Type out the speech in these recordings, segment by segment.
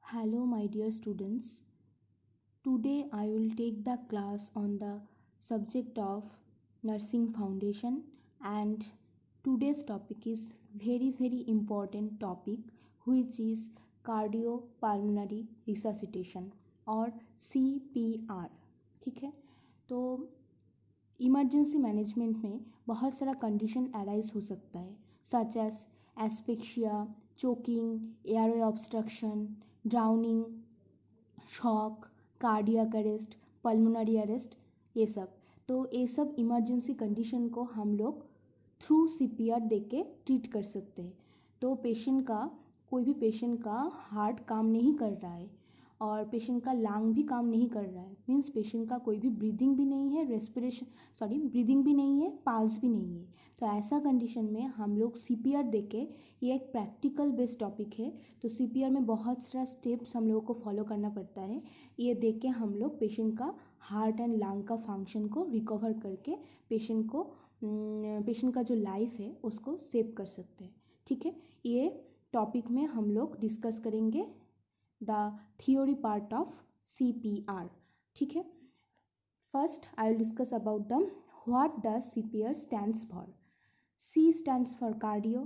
Hello, my dear students. Today I will take the class on the subject of nursing foundation, and today's topic is very important topic, which is cardiopulmonary resuscitation or CPR. ठीक है, तो emergency management में बहुत सारा condition arise हो सकता है, such as asphyxia, choking, airway obstruction, drowning, shock, cardiac arrest, pulmonary arrest, ये सब। तो ये सब इमरजेंसी कंडीशन को हम लोग थ्रू सीपीआर दे के ट्रीट कर सकते हैं। तो कोई भी पेशेंट का हार्ट काम नहीं कर रहा है और पेशेंट का लंग भी काम नहीं कर रहा है, मीन्स पेशेंट का कोई भी ब्रीदिंग भी नहीं है, ब्रीदिंग भी नहीं है, पल्स भी नहीं है। तो ऐसा कंडीशन में हम लोग सीपीआर देके, ये एक प्रैक्टिकल बेस्ड टॉपिक है, तो सीपीआर में बहुत सारा स्टेप्स हम लोगों को फॉलो करना पड़ता है। ये देख के हम लोग पेशेंट का हार्ट एंड लंग का फंक्शन को रिकवर करके पेशेंट का जो लाइफ है उसको सेव कर सकते हैं। ठीक है, ये टॉपिक में हम लोग डिस्कस करेंगे the theory part of CPR। ठीक है, first I will discuss about the what does CPR stands for. C stands for cardio.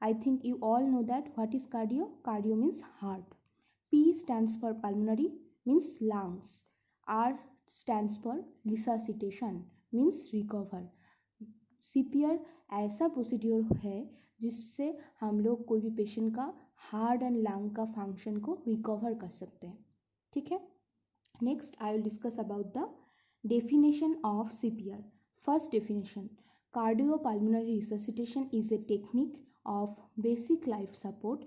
I think you all know that what is cardio. Cardio means heart. P stands for pulmonary, means lungs. R stands for resuscitation, means recover. CPR ऐसा procedure है जिससे हम लोग कोई भी patient का heart and lung का function को रिकवर कर सकते हैं। ठीक है, next I will discuss about the definition of CPR। First definition, cardiopulmonary resuscitation is a technique of basic life support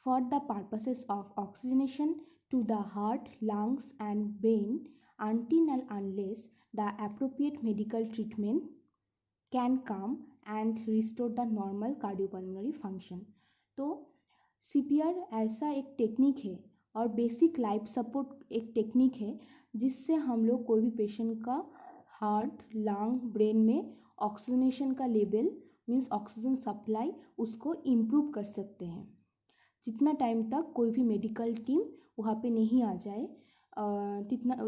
for the purposes of oxygenation to the heart, lungs and brain until and unless the appropriate medical treatment can come and restore the normal cardiopulmonary function। तो CPR ऐसा एक technique है और basic life support एक technique है जिससे हम लोग कोई भी पेशेंट का हार्ट, लंग, ब्रेन में ऑक्सीजनेशन का लेवल, मीन्स ऑक्सीजन सप्लाई, उसको इम्प्रूव कर सकते हैं जितना टाइम तक कोई भी मेडिकल टीम वहाँ पे नहीं आ जाए।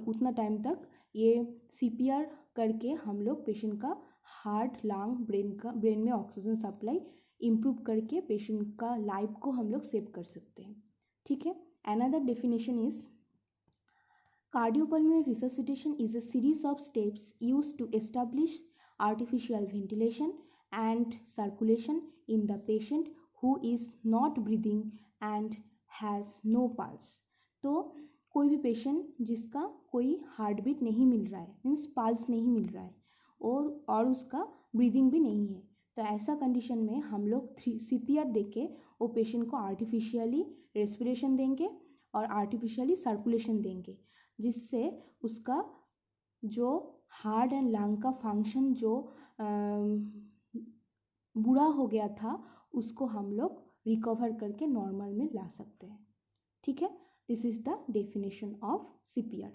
उतना टाइम तक ये CPR करके हम लोग पेशेंट का हार्ट, लंग, ब्रेन में ऑक्सीजन सप्लाई इम्प्रूव करके पेशेंट का लाइफ को हम लोग सेव कर सकते हैं। ठीक है, another definition is cardiopulmonary resuscitation is a series of steps used to establish artificial ventilation and circulation in the patient who is not breathing and has no pulse। तो कोई भी पेशेंट जिसका कोई हार्ट बीट नहीं मिल रहा है, means pulse नहीं मिल रहा है और उसका ब्रीदिंग भी नहीं है, तो ऐसा कंडीशन में हम लोग CPR देके वो पेशेंट को आर्टिफिशियली रेस्पिरेशन देंगे और आर्टिफिशियली सर्कुलेशन देंगे, जिससे उसका जो हार्ट एंड लंग का फंक्शन जो बुरा हो गया था उसको हम लोग रिकवर करके नॉर्मल में ला सकते हैं। ठीक है, this is the definition of CPR।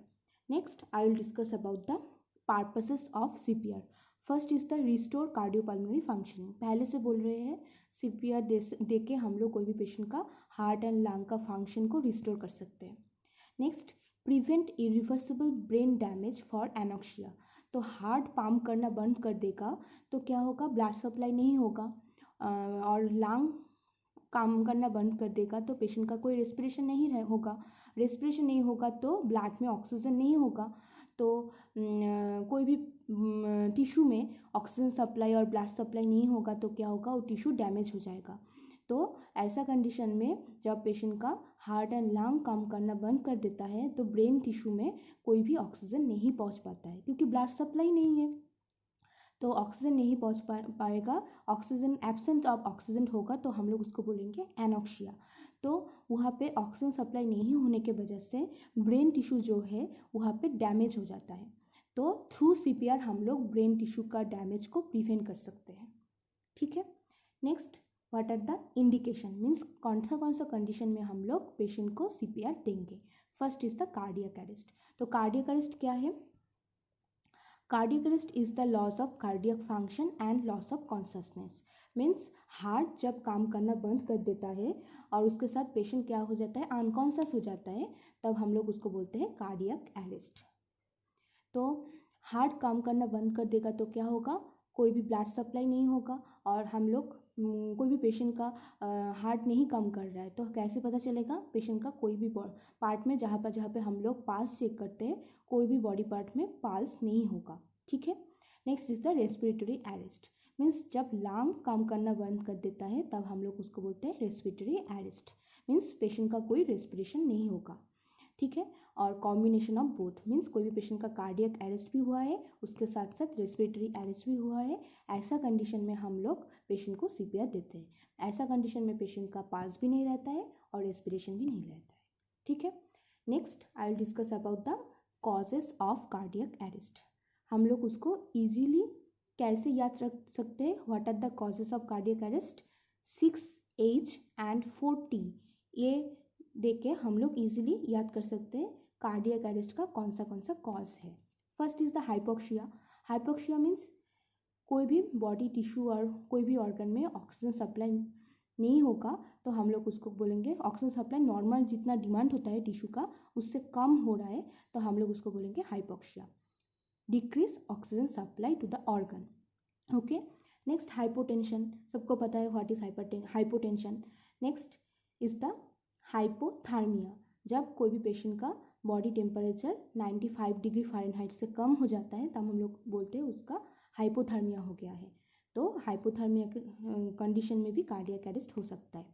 Next I will discuss about the purposes of CPR। First is the restore cardiopulmonary functioning. पहले से बोल रहे हैं CPR दे के हम लोग कोई भी पेशेंट का हार्ट एंड लंग का फंक्शन को रिस्टोर कर सकते हैं। Next, prevent irreversible brain damage for anoxia. तो हार्ट पंप करना बंद कर देगा तो क्या होगा, ब्लड सप्लाई नहीं होगा और लंग काम करना बंद कर देगा तो पेशेंट का कोई रेस्पिरेशन नहीं होगा तो ब्लड में ऑक्सीजन नहीं होगा, तो कोई भी टिश्यू में ऑक्सीजन सप्लाई और ब्लड सप्लाई नहीं होगा तो क्या होगा, वो टिश्यू डैमेज हो जाएगा। तो ऐसा कंडीशन में जब पेशेंट का हार्ट एंड लंग काम करना बंद कर देता है तो ब्रेन टिश्यू में कोई भी ऑक्सीजन नहीं पहुंच पाता है क्योंकि ब्लड सप्लाई नहीं है, तो ऑक्सीजन नहीं पहुंच पाएगा, ऑक्सीजन एब्सेंट ऑफ ऑक्सीजन होगा तो हम लोग उसको बोलेंगे एनोक्सिया। तो वहाँ पे ऑक्सीजन सप्लाई नहीं होने के वजह से ब्रेन टिश्यू जो है वहाँ पे डैमेज हो जाता है, तो थ्रू CPR हम लोग ब्रेन टिश्यू का डैमेज को प्रिवेंट कर सकते हैं। ठीक है, next, what are the indication, means कौन सा कंडीशन में हम लोग पेशेंट को CPR देंगे। First is the cardiac arrest. तो कार्डियक अरेस्ट क्या है, cardiac arrest is the loss of cardiac function and loss of consciousness. Means heart जब काम करना बंद कर देता है और उसके साथ पेशेंट क्या हो जाता है, अनकॉन्शियस हो जाता है, तब हम लोग उसको बोलते हैं कार्डियक अरेस्ट। तो हार्ट काम करना बंद कर देगा तो क्या होगा, कोई भी ब्लड सप्लाई नहीं होगा, और हम लोग कोई भी पेशेंट का हार्ट नहीं काम कर रहा है तो कैसे पता चलेगा, पेशेंट का कोई भी पार्ट में जहाँ पे हम लोग पाल्स चेक करते हैं कोई भी बॉडी पार्ट में पाल्स नहीं होगा, ठीक है। Next is the respiratory arrest, means जब लंग काम करना बंद कर देता है तब हम लोग उसको बोलते हैं रेस्पिरेटरी अरेस्ट, मीन्स पेशेंट का कोई रेस्पिरेशन नहीं होगा, ठीक है। और कॉम्बिनेशन ऑफ बोथ, मीन्स कोई भी पेशेंट का कार्डियक अरेस्ट भी हुआ है उसके साथ साथ रेस्पिरेटरी अरेस्ट भी हुआ है, ऐसा कंडीशन में हम लोग पेशेंट को सीपीआर देते हैं। ऐसा कंडीशन में पेशेंट का पाल्स भी नहीं रहता है और रेस्पिरेशन भी नहीं रहता है, ठीक है। Next I will discuss about the causes of cardiac arrest. हम लोग उसको ईजीली कैसे याद रख सकते हैं, what are the causes of cardiac arrest, 6H and 4T, ये देख के हम लोग इजीली याद कर सकते हैं कार्डियक अरेस्ट का कौन सा कॉज है। First is the hypoxia. Hypoxia means कोई भी बॉडी टिश्यू और कोई भी ऑर्गन में ऑक्सीजन सप्लाई नहीं होगा तो हम लोग उसको बोलेंगे, ऑक्सीजन सप्लाई नॉर्मल जितना डिमांड होता है टिश्यू का उससे कम हो रहा है तो हम लोग उसको बोलेंगे hypoxia, decrease oxygen supply to the organ, okay. Next hypotension, सबको पता है what is hypotension. Next is the hypothermia, जब कोई भी पेशेंट का बॉडी टेम्परेचर 95 डिग्री फ़ारेनहाइट से कम हो जाता है तब हम लोग बोलते हैं उसका हाइपोथर्मिया हो गया है, तो हाइपोथर्मिया के कंडीशन में भी कार्डियक अरेस्ट हो सकता है।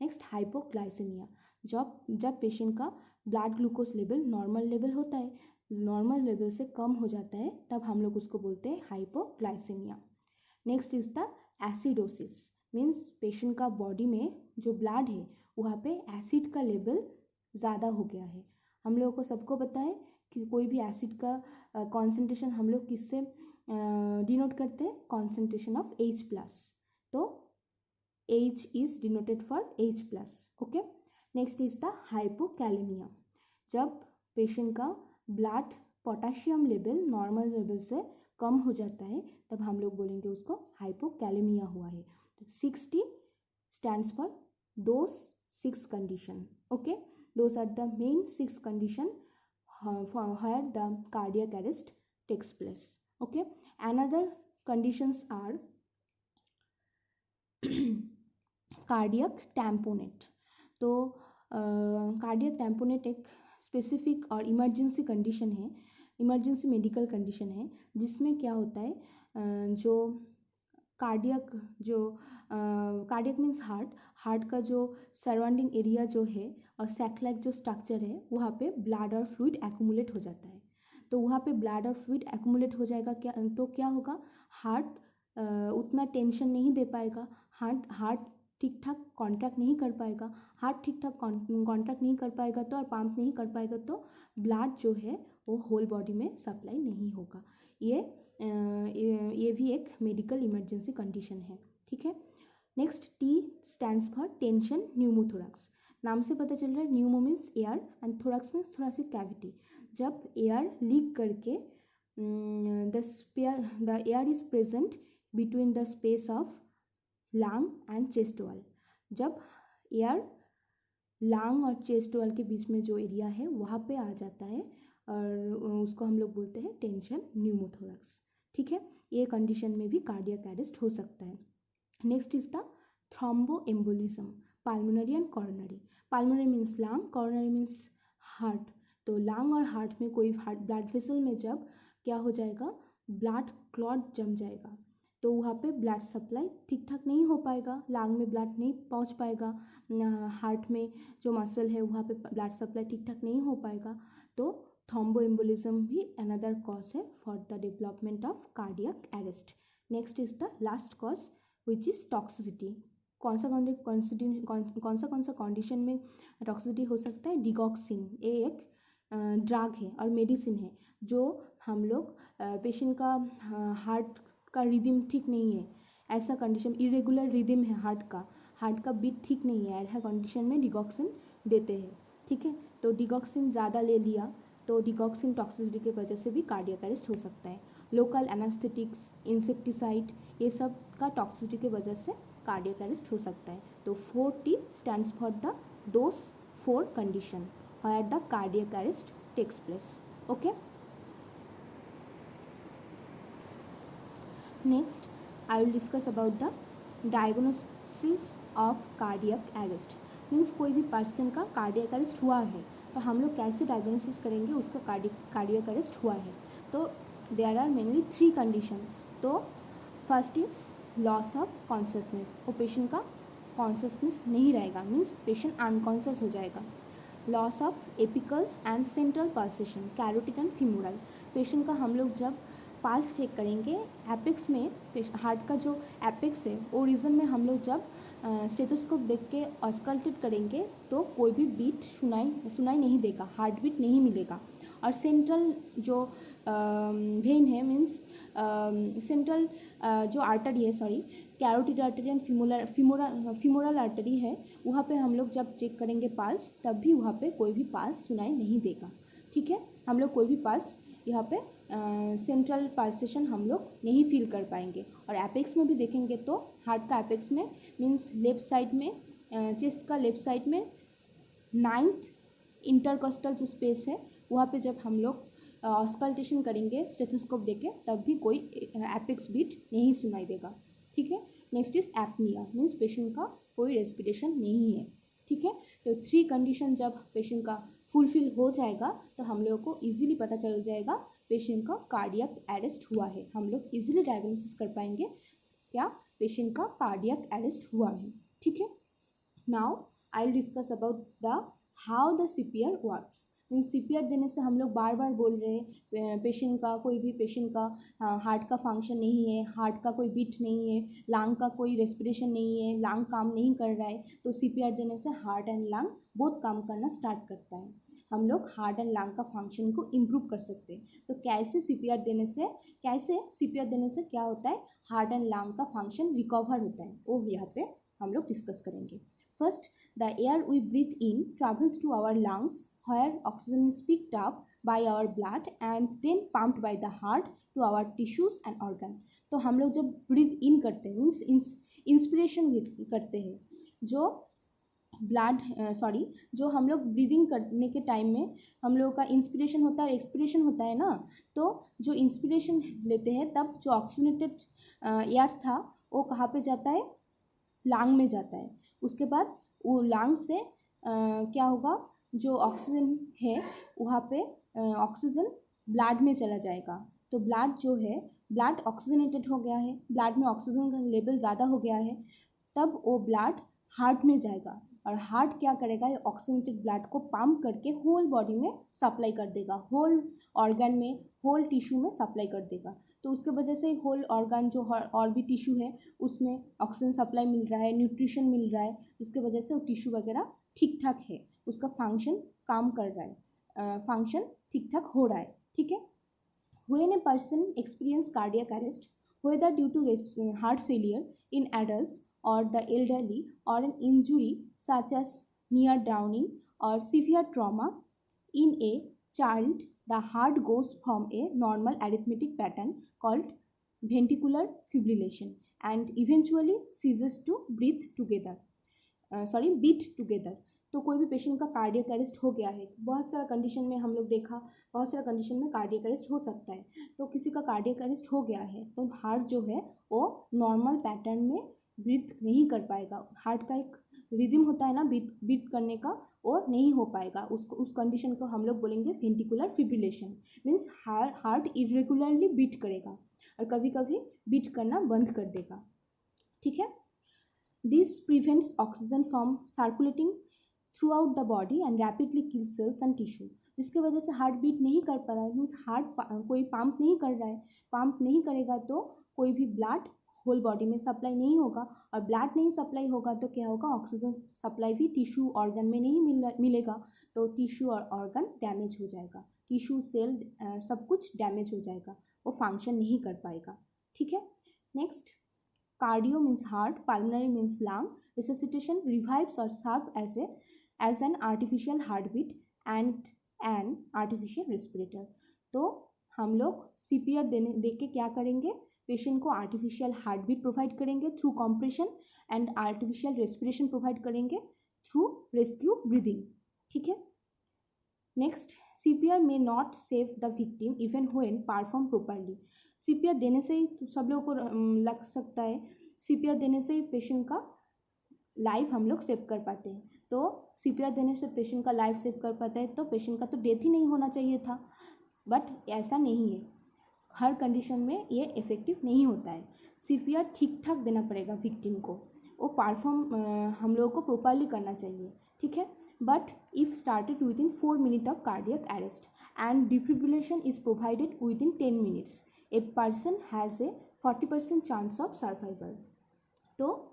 नेक्स्ट हाइपोग्लाइसेमिया, जब पेशेंट का blood glucose level normal level होता है, नॉर्मल लेवल से कम हो जाता है तब हम लोग उसको बोलते हैं hypoglycaemia. Next is the acidosis, means patient का बॉडी में जो ब्लड है वहाँ पे एसिड का लेवल ज़्यादा हो गया है। हम लोगों को सबको पता है कि कोई भी एसिड का कॉन्सेंट्रेशन हम लोग किससे डिनोट करते हैं, कॉन्सेंट्रेशन ऑफ H+, तो H is denoted for H+, okay. Next is the hypokalemia, जब पेशेंट का blood potassium level normal level से कम हो जाता है तब हम लोग बोलेंगे उसको हाइपोकैलेमिया हुआ है। तो 6T stands for those 6 condition, okay, those are the main 6 condition where the cardiac arrest takes place, okay. Another conditions are cardiac tamponade, तो कार्डियक टैम्पोनेट एक स्पेसिफिक और इमरजेंसी कंडीशन है, इमरजेंसी मेडिकल कंडीशन है जिसमें क्या होता है, जो कार्डियक मीन्स हार्ट का जो सराउंडिंग एरिया जो है और सैक लाइक जो स्ट्रक्चर है वहाँ पे ब्लड और फ्लूइड एक्यूमुलेट हो जाता है, तो वहाँ पे ब्लड और फ्लूइड एक्यूमुलेट हो जाएगा क्या होगा, हार्ट उतना टेंशन नहीं दे पाएगा, हार्ट ठीक ठाक कॉन्ट्रैक्ट नहीं कर पाएगा, हार्ट ठीक ठाक कॉन्ट्रैक्ट नहीं कर पाएगा तो और पंप नहीं कर पाएगा तो ब्लड जो है वो होल बॉडी में सप्लाई नहीं होगा। ये भी एक मेडिकल इमरजेंसी कंडीशन है, ठीक है। Next T stands for tension pneumothorax, नाम से पता चल रहा है Numa means air and thorax means thoracic cavity, जब एयर लीक करके the air is present between the space of lung and chest wall, जब एयर लंग और चेस्ट वॉल के बीच में जो एरिया है वहाँ पे आ जाता है और उसको हम लोग बोलते हैं टेंशन न्यूमोथोरैक्स, ठीक है। ये कंडीशन में भी कार्डियक अरेस्ट हो सकता है। Next is the thromboembolism, pulmonary and coronary, pulmonary means lung, coronary means heart, तो लंग और हार्ट में कोई ब्लड वेसल में जब क्या हो जाएगा, ब्लड क्लॉट जम जाएगा तो वहाँ पे ब्लड सप्लाई ठीक ठाक नहीं हो पाएगा, लंग में ब्लड नहीं पहुँच पाएगा, हार्ट में जो मसल है वहाँ पे ब्लड सप्लाई ठीक ठाक नहीं हो पाएगा, तो थ्रोम्बोएम्बोलिज्म भी अनदर कॉज है for the development of cardiac arrest. Next is the last cause which is toxicity, कौन सा कंडीशन में टॉक्सिसिटी हो सकता है, डिगॉक्सिन, ये एक ड्रग है और मेडिसिन है जो हम लोग पेशेंट का हार्ट का रिदम ठीक नहीं है, ऐसा कंडीशन इरेगुलर रिदम है हार्ट का बीट ठीक नहीं है, ऐसा कंडीशन में डिगॉक्सिन देते हैं, ठीक है। तो डिगॉक्सिन ज़्यादा ले लिया तो डिगॉक्सिन टॉक्सिसिटी की वजह से भी कार्डियक अरेस्ट हो सकता है। लोकल एनास्थेटिक्स, इंसेक्टिसाइड, ये सब का टॉक्सिसिटी की वजह से कार्डियक अरेस्ट हो सकता है। तो तो 4T stands for the those 4 condition where the cardiac arrest takes place. Okay. Next, I will discuss about the diagnosis of cardiac arrest. Means कोई भी पर्सन का कार्डियक अरेस्ट हुआ है तो हम लोग कैसे डायग्नोसिस करेंगे उसका कार्डियक अरेस्ट हुआ है. तो देयर आर मेनली 3 कंडीशन. तो first is loss of consciousness. वो पेशेंट का कॉन्शियसनेस नहीं रहेगा, मीन्स पेशेंट अनकॉन्शियस हो जाएगा. Loss of apicals and central pulsation, carotid and femoral. Patient का हम लोग जब पाल्स चेक करेंगे, एपेक्स में हार्ट का जो एपेक्स है वो रीजन में हम लोग जब स्टेथोस्कोप देख के ऑस्कल्टेट करेंगे तो कोई भी बीट सुनाई नहीं देगा, हार्ट बीट नहीं मिलेगा. और सेंट्रल जो वेन है, मीन्स सेंट्रल जो आर्टरी है, sorry carotid artery and femoral artery है, वहाँ पे हम लोग जब चेक करेंगे पाल्स, तब भी वहाँ पे कोई भी पाल्स सुनाई नहीं देगा. ठीक है, हम लोग कोई भी पाल्स यहाँ पे सेंट्रल पल्सेशन हम लोग नहीं फील कर पाएंगे. और एपेक्स में भी देखेंगे तो हार्ट का एपेक्स में मीन्स लेफ्ट साइड में, चेस्ट का लेफ्ट साइड में 9th इंटरकोस्टल जो स्पेस है वहाँ पे जब हम लोग ऑस्कल्टेशन करेंगे स्टेथोस्कोप देके, तब भी कोई एपेक्स बीट नहीं सुनाई देगा. ठीक है. Next is apnoea, means patient का कोई रेस्पिरेशन नहीं है. ठीक है. तो 3 कंडीशन जब पेशेंट का फुलफिल हो जाएगा तो हम लोगों को इजीली पता चल जाएगा पेशेंट का कार्डियक अरेस्ट हुआ है. हम लोग इजीली डायग्नोसिस कर पाएंगे क्या पेशेंट का कार्डियक अरेस्ट हुआ है. ठीक है. Now I will discuss about the how the CPR works. Mean CPR देने से हम लोग बार बार बोल रहे हैं पेशेंट का, कोई भी पेशेंट का हार्ट का फंक्शन नहीं है, हार्ट का कोई बीट नहीं है, लंग का कोई रेस्पिरेशन नहीं है, लंग काम नहीं कर रहा है, तो सीपीआर देने से हार्ट एंड लंग बहुत काम करना स्टार्ट करता है. हम लोग हार्ट एंड लंग का फंक्शन को इम्प्रूव कर सकते हैं. तो कैसे सीपीआर देने से क्या होता है, हार्ट एंड लंग का फंक्शन रिकवर होता है, वो यहाँ पे हम लोग डिस्कस करेंगे. First, the air we breathe in travels to our lungs where oxygen is picked up by our blood and then pumped by the heart to our tissues and organ. तो हम लोग जब ब्रीथ इन करते हैं, means inspiration करते हैं, जो हम लोग ब्रीदिंग करने के टाइम में हम लोगों का इंस्पिरेशन होता है, एक्सपिरेशन होता है ना. तो जो इंस्पिरेशन लेते हैं तब जो ऑक्सीजनेटेड एयर था वो कहाँ पे जाता है, लंग में जाता है. उसके बाद वो लंग से क्या होगा, जो ऑक्सीजन है वहाँ पे ऑक्सीजन ब्लड में चला जाएगा. तो ब्लड जो है, ब्लड ऑक्सीजनेटेड हो गया है, ब्लड में ऑक्सीजन का लेवल ज़्यादा हो गया है, तब वो ब्लड हार्ट में जाएगा. और हार्ट क्या करेगा, ये ऑक्सीजनेटेड ब्लड को पंप करके होल बॉडी में सप्लाई कर देगा, होल ऑर्गन में, होल टिश्यू में सप्लाई कर देगा. तो उसके वजह से होल ऑर्गन जो और भी टिश्यू है उसमें ऑक्सीजन सप्लाई मिल रहा है, न्यूट्रिशन मिल रहा है, जिसके वजह से वो टिश्यू वगैरह ठीक ठाक है, उसका फंक्शन काम कर रहा है, फंक्शन ठीक ठाक हो रहा है. ठीक है. When a person experience cardiac arrest, whether due to heart failure in adults or the elderly or an injury such as near drowning or severe trauma in a child, the heart goes from a normal arrhythmic pattern called ventricular fibrillation and eventually ceases to beat together. तो कोई भी patient का cardiac arrest हो गया है, बहुत सारा condition में हम लोग देखा, बहुत सारा कंडीशन में कार्डियक अरेस्ट हो सकता है. तो किसी का कार्डियक अरेस्ट हो गया है तो हार्ट जो है वो नॉर्मल पैटर्न में ब्रीथ नहीं कर पाएगा. हार्ट का एक रिदम होता है ना बीट करने का, वो नहीं हो पाएगा. उस कंडीशन को हम लोग बोलेंगे ventricular fibrillation. Means heart irregularly beat करेगा और कभी कभी बीट करना बंद कर देगा. ठीक है. This prevents oxygen from circulating throughout the body and rapidly kill cells and tissue. जिसकी वजह से हार्ट बीट नहीं कर पा रहा है, मीन्स हार्ट कोई पंप नहीं कर रहा है, पंप नहीं करेगा तो कोई भी ब्लड होल बॉडी में सप्लाई नहीं होगा, और ब्लड नहीं सप्लाई होगा तो क्या होगा, ऑक्सीजन सप्लाई भी टिश्यू ऑर्गन में नहीं मिलेगा, तो टिश्यू और ऑर्गन डैमेज हो जाएगा, टिश्यू सेल सब कुछ डैमेज हो जाएगा, वो फंक्शन नहीं कर पाएगा. ठीक है. Next, cardio means heart, pulmonary means lung, resuscitation revives और serve as an artificial heart beat and an artificial respirator. तो हम लोग सीपीआर दे के क्या करेंगे, पेशेंट को आर्टिफिशियल हार्ट बीट प्रोवाइड करेंगे through compression and artificial respiration provide करेंगे थ्रू रेस्क्यू ब्रीदिंग, ठीक है। Next, CPR may not save the victim even when perform properly. CPR देने से ही सब लोगों को लग सकता है सीपीआर देने से ही पेशेंट का लाइफ हम लोग सेव कर पाते हैं, तो सीपीआर देने से पेशेंट का लाइफ सेव कर पाता है, तो पेशेंट का तो डेथ ही नहीं होना चाहिए था, बट ऐसा नहीं है, हर कंडीशन में ये इफेक्टिव नहीं होता है। सीपीआर ठीक ठाक देना पड़ेगा विक्टिम को, वो परफॉर्म हम लोगों को प्रॉपरली करना चाहिए, ठीक है। But if started with in 4 minute of cardiac arrest and defibrillation is provided with in 10 minutes, a person has a 40% chance of survival. तो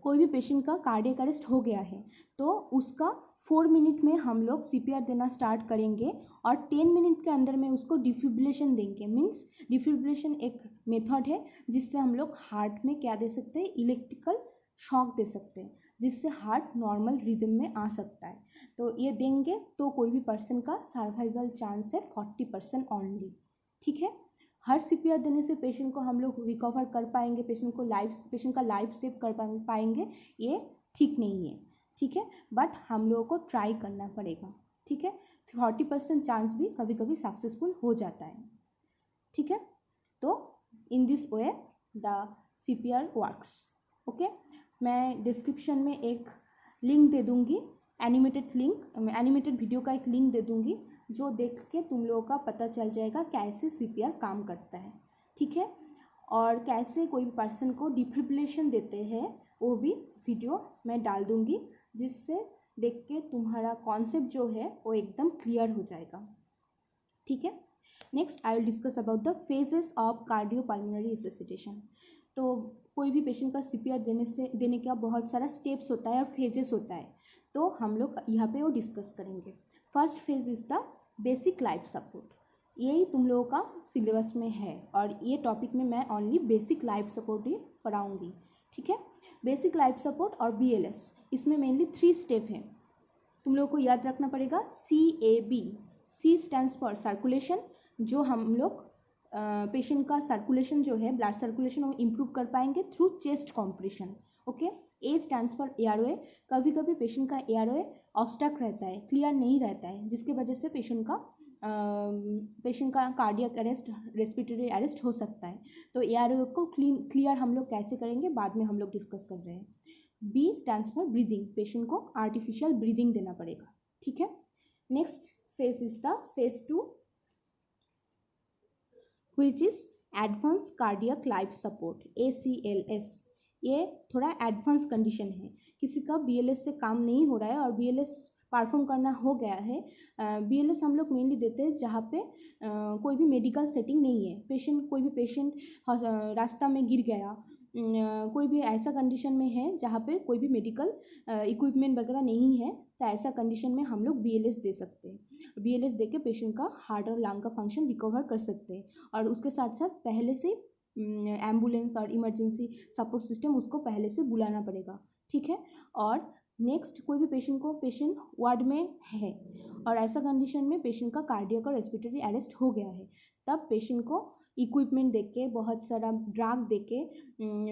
कोई भी पेशेंट का कार्डियक अरेस्ट हो गया है तो उसका 4 मिनट में हम लोग सीपीआर देना स्टार्ट करेंगे और 10 मिनट के अंदर में उसको डिफिब्रिलेशन देंगे। मीन्स डिफिब्रिलेशन एक मेथड है जिससे हम लोग हार्ट में क्या दे सकते हैं, इलेक्ट्रिकल शॉक दे सकते हैं, जिससे हार्ट नॉर्मल रिदम में आ सकता है। तो ये देंगे तो कोई भी पर्सन का सर्वाइवल चांस है 40% ओनली, ठीक है। हर सीपीआर देने से पेशेंट को हम लोग रिकवर कर पाएंगे, पेशेंट का लाइफ सेव कर पाएंगे, ये ठीक नहीं है, ठीक है। बट हम लोगों को ट्राई करना पड़ेगा, ठीक है। 40% चांस भी कभी कभी सक्सेसफुल हो जाता है, ठीक है। तो in this way the CPR works, okay. मैं डिस्क्रिप्शन में एक लिंक दे दूँगी, एनिमेटेड वीडियो का एक लिंक दे दूँगी, जो देख के तुम लोगों का पता चल जाएगा कैसे सीपीआर काम करता है, ठीक है। और कैसे कोई पर्सन को डिफिब्रिलेशन देते हैं वो भी वीडियो मैं डाल दूँगी, जिससे देख के तुम्हारा कॉन्सेप्ट जो है वो एकदम क्लियर हो जाएगा, ठीक है। Next I will discuss about the phases of cardiopulmonary resuscitation. तो कोई भी पेशेंट का सीपीआर देने का बहुत सारा स्टेप्स होता है और फेजेस होता है, तो हम लोग यहाँ पे वो डिस्कस करेंगे। First phase is the basic life support, यही तुम लोगों का सिलेबस में है और ये टॉपिक में मैं ओनली बेसिक लाइफ सपोर्ट ही पढ़ाऊँगी, ठीक है। बेसिक लाइफ सपोर्ट और BLS, इसमें मेनली 3 स्टेप हैं, तुम लोगों को याद रखना पड़ेगा। CAB, C stands for circulation, जो हम लोग पेशेंट का सर्कुलेशन जो है, ब्लड सर्कुलेशन, वो इम्प्रूव कर पाएंगे through chest compression, okay. A stands for airway, कभी कभी पेशेंट का एयरवे ऑब्स्ट्रक्ट रहता है, क्लियर नहीं रहता है, जिसके वजह से पेशेंट का कार्डियक अरेस्ट, रेस्पिरेटरी अरेस्ट हो सकता है, तो एयरवे को क्लियर हम लोग कैसे करेंगे बाद में हम लोग डिस्कस कर रहे हैं। B stands for breathing, patient को आर्टिफिशियल ब्रीदिंग देना पड़ेगा, ठीक है। Next phase is the phase 2, which is advance cardiac life support, ACLS। ये थोड़ा एडवांस कंडीशन है, किसी का BLS से काम नहीं हो रहा है और BLS परफॉर्म करना हो गया है। BLS हम लोग मेनली देते हैं जहाँ पे कोई भी मेडिकल सेटिंग नहीं है, कोई भी पेशेंट रास्ता में गिर गया, कोई भी ऐसा कंडीशन में है जहाँ पे कोई भी मेडिकल इक्विपमेंट वगैरह नहीं है, तो ऐसा कंडीशन में हम लोग BLS दे सकते हैं। BLS दे के पेशेंट का हार्ट और लंग का फंक्शन रिकवर कर सकते हैं, और उसके साथ साथ पहले से एम्बुलेंस और इमरजेंसी सपोर्ट सिस्टम उसको पहले से बुलाना पड़ेगा, ठीक है। और नेक्स्ट, कोई भी पेशेंट वार्ड में है और ऐसा कंडीशन में पेशेंट का कार्डियक और रेस्पिरेटरी अरेस्ट हो गया है, तब पेशेंट को इक्विपमेंट देके, बहुत सारा ड्रग देके,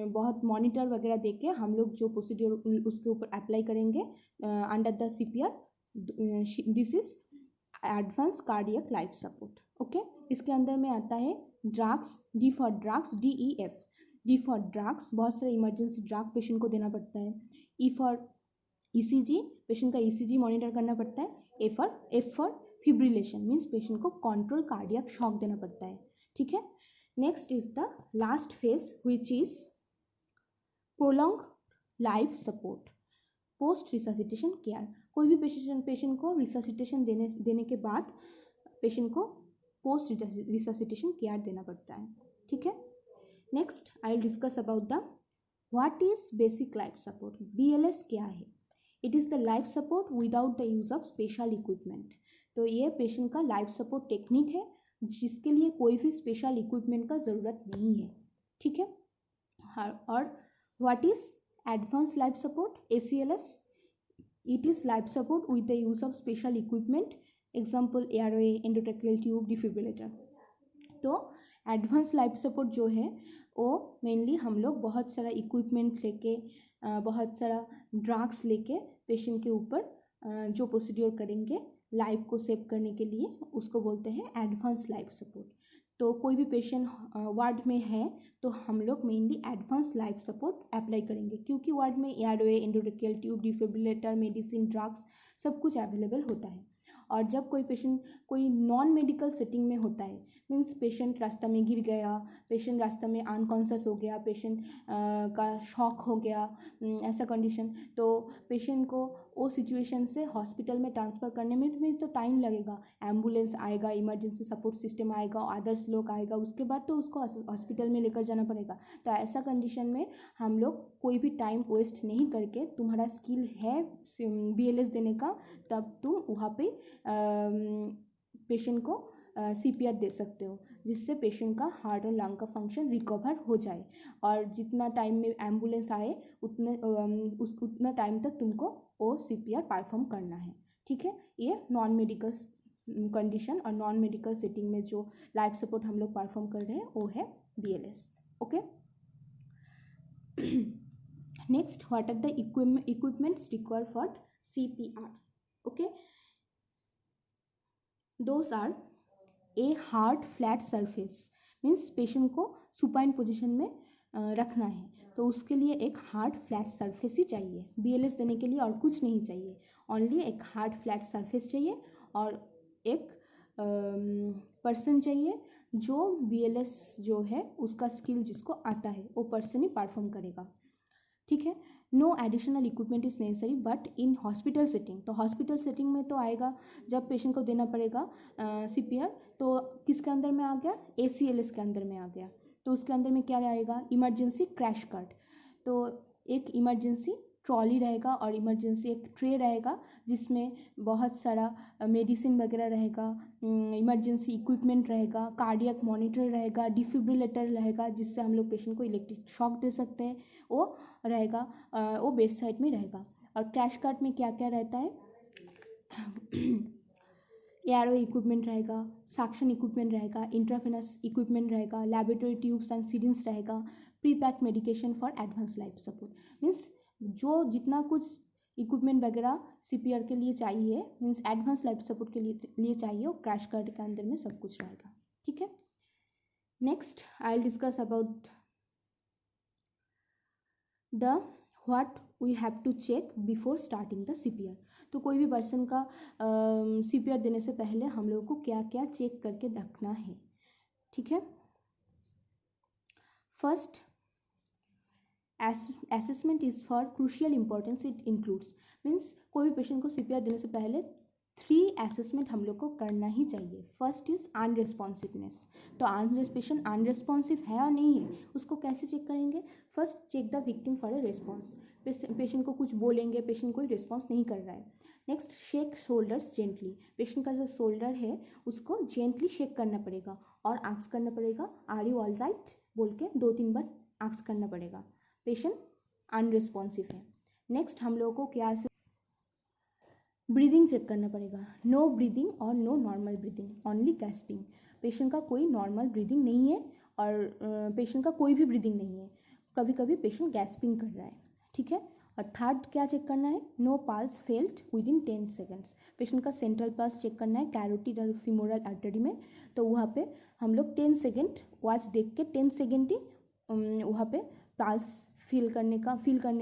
बहुत मॉनिटर वगैरह देके हम लोग जो प्रोसीड्यूर उसके ऊपर अप्लाई करेंगे under the CPR, this is advance cardiac life support, okay. इसके अंदर में आता है drugs, D for drugs, DEF, D for drugs, बहुत सारे इमरजेंसी ड्रग पेशेंट को देना पड़ता है। E फॉर ECG, पेशेंट का ECG मॉनिटर करना पड़ता है। F for fibrillation, means patient को कंट्रोल कार्डियक शॉक देना पड़ता है, ठीक है। Next is the last phase which is prolong life support, post resuscitation care. कोई भी पेशेंट को रिससिटेशन देने के बाद पेशेंट को पोस्ट रिससिटेशन केयर देना पड़ता है, ठीक है। Next I will discuss about the what is basic life support. BLS क्या है? It is the life support without the use of special equipment. तो ये पेशेंट का लाइफ सपोर्ट टेक्निक है जिसके लिए कोई भी स्पेशल इक्विपमेंट का ज़रूरत नहीं है, ठीक है। और what is advance life support, ACLS? It is life support with the use of special equipment, example airway, endotracheal tube, defibrillator. तो एडवांस लाइफ सपोर्ट जो है वो मेनली हम लोग बहुत सारा इक्विपमेंट लेके बहुत सारा ड्रग्स लेके पेशेंट के ऊपर जो प्रोसीड्योर करेंगे लाइफ को सेव करने के लिए, उसको बोलते हैं एडवांस लाइफ सपोर्ट। तो कोई भी पेशेंट वार्ड में है तो हम लोग mainly advance life support apply करेंगे, क्योंकि वार्ड में airway, endotracheal tube, defibrillator, medicine, drugs सब कुछ अवेलेबल होता है। और जब कोई पेशेंट कोई नॉन मेडिकल सेटिंग में होता है, मीन्स पेशेंट रास्ता में गिर गया, पेशेंट रास्ता में अनकॉन्शियस हो गया, पेशेंट का शॉक हो गया, ऐसा कंडीशन, तो पेशेंट को वो सिचुएशन से हॉस्पिटल में ट्रांसफ़र करने में तो टाइम लगेगा। एम्बुलेंस आएगा, इमरजेंसी सपोर्ट सिस्टम आएगा, अदर्स लोग आएगा, उसके बाद तो उसको हॉस्पिटल में लेकर जाना पड़ेगा। तो ऐसा कंडीशन में हम लोग कोई भी टाइम वेस्ट नहीं करके, तुम्हारा स्किल है BLS देने का, तब तुम वहाँ पे पेशेंट को CPR दे सकते हो, जिससे पेशेंट का हार्ट और लंग का फंक्शन रिकवर हो जाए। और जितना टाइम में एम्बुलेंस आए उतना टाइम तक तुमको वो CPR परफॉर्म करना है। ठीक है, ये नॉन मेडिकल कंडीशन और नॉन मेडिकल सेटिंग में जो लाइफ सपोर्ट हम लोग परफॉर्म कर रहे हैं वो है BLS। Okay, next, what are the equipments required for CPR? Okay, those are a hard flat surface, means patient को सुपाइन पोजीशन में रखना है, तो उसके लिए एक हार्ड फ्लैट सरफेस ही चाहिए। BLS देने के लिए और कुछ नहीं चाहिए, ओनली एक हार्ड फ्लैट सरफेस चाहिए और एक पर्सन चाहिए जो BLS जो है उसका स्किल जिसको आता है वो पर्सन ही परफॉर्म करेगा। ठीक है, no additional equipment is necessary but in hospital setting, तो हॉस्पिटल सेटिंग में तो आएगा जब पेशेंट को देना पड़ेगा CPR, तो किसके अंदर में आ गया, ACLS के अंदर में आ गया। तो उसके अंदर में क्या आएगा, इमरजेंसी क्रैश कार्ट, तो एक इमरजेंसी ट्रॉली रहेगा और इमरजेंसी एक ट्रे रहेगा जिसमें बहुत सारा मेडिसिन वगैरह रहेगा, इमरजेंसी इक्विपमेंट रहेगा, कार्डियक मॉनिटर रहेगा, डिफिब्रिलेटर रहेगा जिससे हम लोग पेशेंट को इलेक्ट्रिक शॉक दे सकते हैं, वो रहेगा, वो बेड साइड में रहेगा। और क्रैश कार्ट में क्या क्या रहता है, एयरवे इक्विपमेंट रहेगा, सक्शन इक्विपमेंट रहेगा, इंट्रावेनस इक्विपमेंट रहेगा, लैबोरेटरी ट्यूब्स एंड सिरिंज रहेगा, pre pack medication for advance life support. Means जो जितना कुछ इक्विपमेंट वगैरह CPR के लिए चाहिए, मीन्स एडवांस लाइफ सपोर्ट के लिए चाहिए, वो क्रैश कार्ट के अंदर में सब कुछ रहेगा। ठीक है, next I will discuss about the what we have to check before starting the CPR। तो कोई भी पर्सन का CPR देने से पहले हम लोगों को क्या क्या चेक करके रखना है। ठीक है, first, assessment is for crucial importance, it includes, means कोई भी पेशेंट को CPR देने से पहले 3 असेसमेंट हम लोग को करना ही चाहिए। फर्स्ट इज अनरेस्पॉन्सिवनेस, तो पेशेंट अनरेस्पॉन्सिव है और नहीं है उसको कैसे चेक करेंगे, first check the victim for a response, patient को कुछ बोलेंगे, पेशेंट कोई रिस्पॉन्स नहीं कर रहा है। Next, shake shoulders gently, patient का जो शोल्डर है उसको जेंटली शेक करना पड़ेगा और आस्क करना पड़ेगा आर यू ऑल राइट बोल के 2-3 बार आस्क करना पड़ेगा, पेशेंट अनरिस्पॉन्सिव है। नेक्स्ट, हम लोगों को क्या से ब्रीदिंग चेक करना पड़ेगा, नो ब्रीदिंग और no normal breathing, only gasping, patient का कोई नॉर्मल ब्रीदिंग नहीं है और पेशेंट का कोई भी ब्रीदिंग नहीं है, कभी कभी पेशेंट गैस्पिंग कर रहा है। ठीक है, और थर्ड क्या चेक करना है, no pulse felt within 10 seconds, patient का सेंट्रल पल्स चेक करना है कैरोटिड और फीमोरल आर्टरी में, तो वहाँ पे हम लोग 10 सेकेंड वॉच देख के 10 सेकेंड ही वहाँ पे पल्स फील करने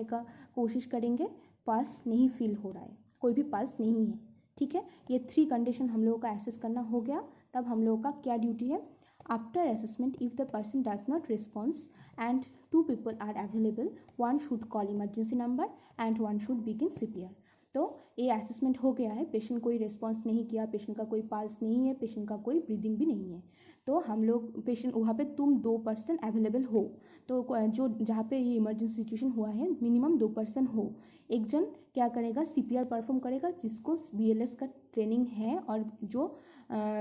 का कोशिश करेंगे, पल्स नहीं फील हो रहा है, कोई भी पल्स नहीं है। ठीक है, ये 3 कंडीशन हम लोगों का एसेस करना हो गया। तब हम लोगों का क्या ड्यूटी है, after assessment if the person does not response and 2 people are available, 1 should call emergency number and 1 should begin CPR। तो ये असेसमेंट हो गया है, पेशेंट कोई रिस्पॉन्स नहीं किया, पेशेंट का कोई पल्स नहीं है, पेशेंट का कोई ब्रीदिंग भी नहीं है, तो हम लोग पेशेंट वहाँ पे तुम 2 पर्सन अवेलेबल हो, तो जो जहाँ पे ये इमरजेंसी सिचुएशन हुआ है मिनिमम 2 पर्सन हो, एक जन क्या करेगा CPR परफॉर्म करेगा जिसको BLS का ट्रेनिंग है और जो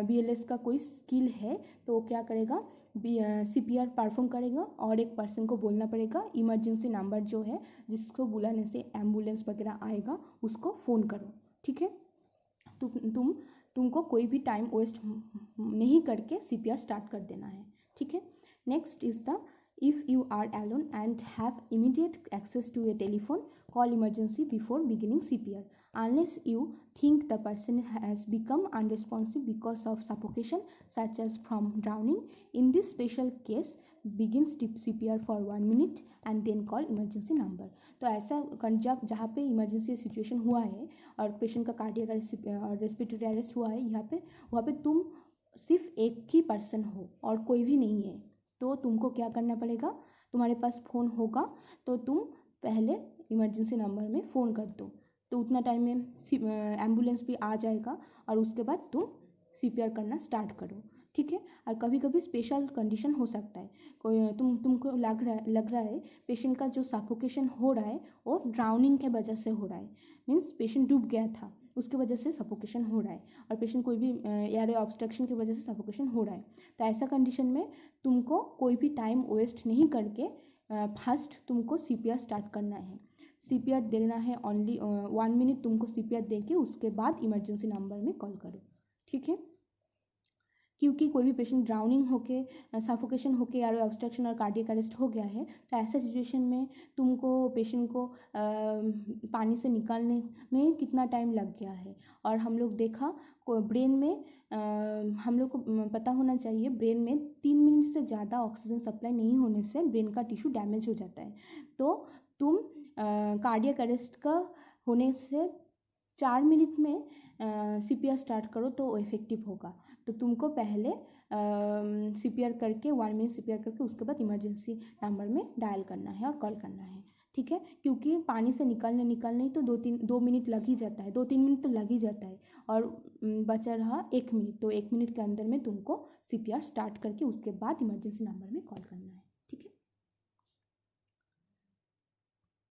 BLS का कोई स्किल है तो वो क्या करेगा CPR परफॉर्म करेगा, और एक पर्सन को बोलना पड़ेगा इमरजेंसी नंबर जो है जिसको बुलाने से एम्बुलेंस वगैरह आएगा उसको फ़ोन करो। ठीक है, तुमको कोई भी टाइम वेस्ट नहीं करके CPR स्टार्ट कर देना है। ठीक है। Next is the if you are alone and have immediate access to a telephone, call emergency before beginning CPR unless you think the person has become unresponsive because of suffocation such as from drowning. In this special case, begin CPR for 1 minute and then call emergency number. तो ऐसा जब जहाँ पे emergency situation हुआ है और patient का cardiac respiratory arrest हुआ है, वहाँ पे तुम सिर्फ एक ही पर्सन हो और कोई भी नहीं है, तो तुमको क्या करना पड़ेगा, तुम्हारे पास फ़ोन होगा तो तुम पहले इमरजेंसी नंबर में फ़ोन कर दो, तो उतना टाइम में एम्बुलेंस भी आ जाएगा और उसके बाद तुम CPR करना स्टार्ट करो, ठीक है। और कभी कभी स्पेशल कंडीशन हो सकता है, कोई तुमको लग रहा है पेशेंट का जो सफोकेशन हो रहा है वो ड्राउनिंग के वजह से हो रहा है, मीन्स पेशेंट डूब गया था उसके वजह से सफोकेशन हो रहा है और पेशेंट कोई भी एयर ऑब्स्ट्रक्शन की वजह से सफोकेशन हो रहा है, तो ऐसा कंडीशन में तुमको कोई भी टाइम वेस्ट नहीं करके फर्स्ट तुमको CPR स्टार्ट करना है। CPR देना है ओनली 1 मिनट, तुमको CPR दे के उसके बाद इमरजेंसी नंबर में कॉल करो, ठीक है। क्योंकि कोई भी पेशेंट ड्राउनिंग होके सफोकेशन होके एयर ऑब्स्ट्रक्शन और कार्डियक अरेस्ट हो गया है, तो ऐसा सिचुएशन में तुमको पेशेंट को पानी से निकालने में कितना टाइम लग गया है। और हम लोग देखा ब्रेन में हम लोग को पता होना चाहिए ब्रेन में 3 मिनट से ज़्यादा ऑक्सीजन सप्लाई नहीं होने से ब्रेन का टिश्यू डैमेज हो जाता है, तो तुम कार्डियक अरेस्ट का होने से 4 मिनट में CPR स्टार्ट करो तो इफेक्टिव होगा। तो तुमको पहले CPR करके 1 मिनट CPR करके उसके बाद इमरजेंसी नंबर में डायल करना है और कॉल करना है, ठीक है। क्योंकि पानी से निकालने ही तो 2 मिनट लग ही जाता है, 2-3 मिनट तो लग ही जाता है और बचा रहा 1 मिनट, तो 1 मिनट के अंदर में तुमको CPR स्टार्ट करके उसके बाद इमरजेंसी नंबर में कॉल करना है।